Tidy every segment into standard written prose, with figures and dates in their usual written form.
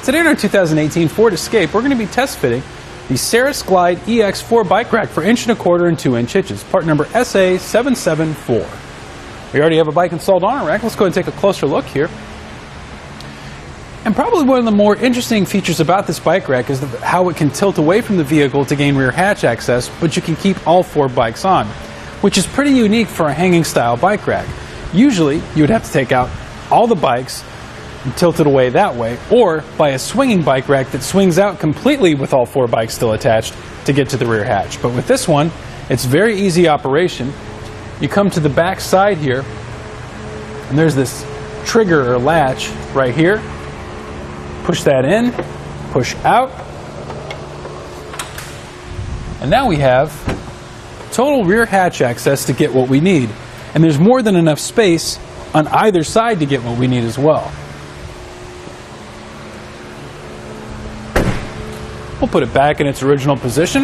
Today in our 2018 Ford Escape, we're going to be test fitting the Saris Glide EX 4 bike rack for 1.25" and 2" hitches, part number SA774. We already have a bike installed on our rack. Let's go ahead and take a closer look here. And probably one of the more interesting features about this bike rack is how it can tilt away from the vehicle to gain rear hatch access, but you can keep all 4 bikes on, which is pretty unique for a hanging style bike rack. Usually, you would have to take out all the bikes and tilt it away that way, or buy a swinging bike rack that swings out completely with all 4 bikes still attached to get to the rear hatch. But with this one, it's very easy operation. You come to the back side here, and there's this trigger or latch right here. Push that in, push out, and now we have total rear hatch access to get what we need. And there's more than enough space on either side to get what we need as well. We'll put it back in its original position.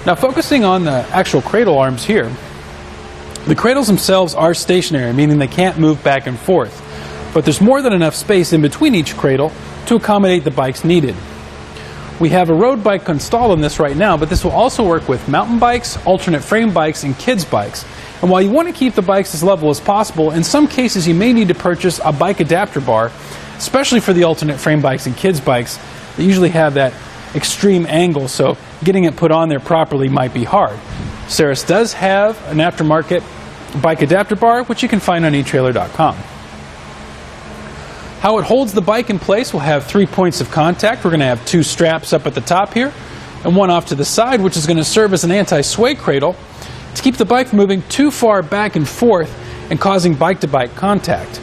Now focusing on the actual cradle arms here, the cradles themselves are stationary, meaning they can't move back and forth, but there's more than enough space in between each cradle to accommodate the bikes needed. We have a road bike installed on this right now, but this will also work with mountain bikes, alternate frame bikes, and kids bikes. And while you want to keep the bikes as level as possible, in some cases you may need to purchase a bike adapter bar, especially for the alternate frame bikes and kids bikes. They usually have that extreme angle, so getting it put on there properly might be hard. Saris does have an aftermarket bike adapter bar, which you can find on etrailer.com. How it holds the bike in place will have 3 points of contact. We're going to have 2 straps up at the top here and 1 off to the side, which is going to serve as an anti-sway cradle to keep the bike from moving too far back and forth and causing bike-to-bike contact.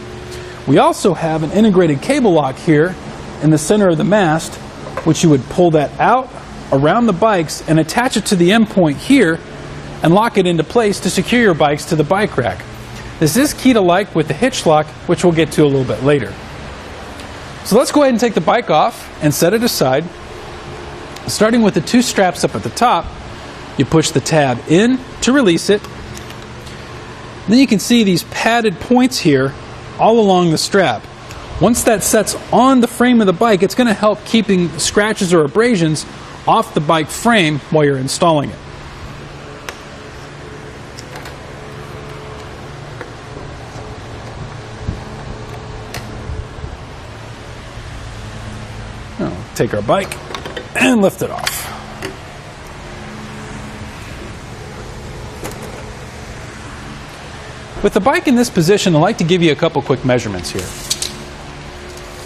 We also have an integrated cable lock here in the center of the mast, which you would pull that out around the bikes and attach it to the end point here and lock it into place to secure your bikes to the bike rack. This is Keita-like with the hitch lock, which we'll get to a little bit later. So let's go ahead and take the bike off and set it aside. Starting with the 2 straps up at the top, you push the tab in to release it. Then you can see these padded points here all along the strap. Once that sets on the frame of the bike, it's going to help keeping scratches or abrasions off the bike frame while you're installing it. Take our bike and lift it off. With the bike in this position, I'd like to give you a couple quick measurements here.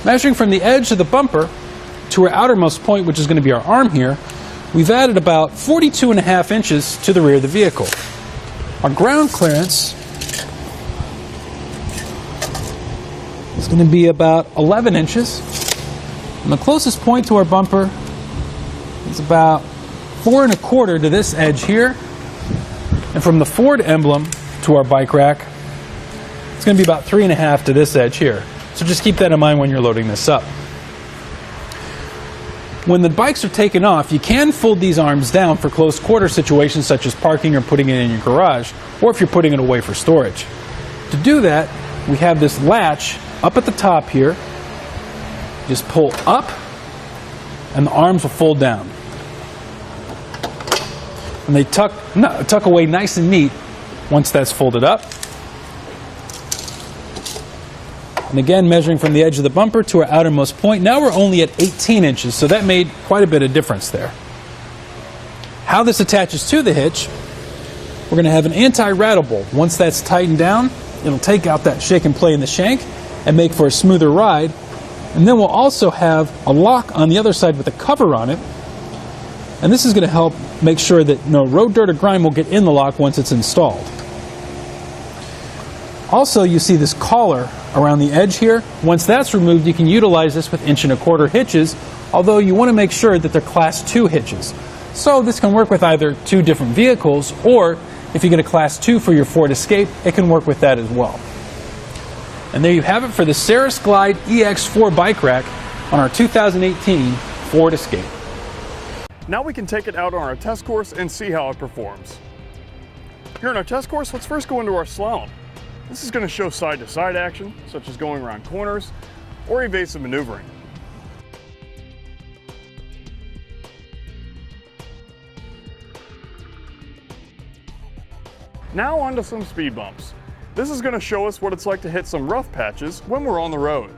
Measuring from the edge of the bumper to our outermost point, which is going to be our arm here, we've added about 42.5 inches to the rear of the vehicle. Our ground clearance is going to be about 11 inches. And the closest point to our bumper is about 4 1/4 to this edge here. And from the Ford emblem to our bike rack, it's going to be about 3 1/2 to this edge here. So just keep that in mind when you're loading this up. When the bikes are taken off, you can fold these arms down for close quarter situations such as parking or putting it in your garage, or if you're putting it away for storage. To do that, we have this latch up at the top here. Just pull up and the arms will fold down. And they tuck away nice and neat once that's folded up. And again, measuring from the edge of the bumper to our outermost point, now we're only at 18 inches, so that made quite a bit of difference there. How this attaches to the hitch, we're going to have an anti-rattle bolt. Once that's tightened down, it'll take out that shake and play in the shank and make for a smoother ride. And then we'll also have a lock on the other side with a cover on it. And this is going to help make sure that no road dirt or grime will get in the lock once it's installed. Also, you see this collar around the edge here. Once that's removed, you can utilize this with 1 1/4 hitches, although you want to make sure that they're Class 2 hitches. So this can work with either 2 different vehicles, or if you get a Class 2 for your Ford Escape, it can work with that as well. And there you have it for the Saris Glide EX 4 bike rack on our 2018 Ford Escape. Now we can take it out on our test course and see how it performs. Here on our test course, let's first go into our slalom. This is going to show side-to-side action, such as going around corners or evasive maneuvering. Now onto some speed bumps. This is going to show us what it's like to hit some rough patches when we're on the road.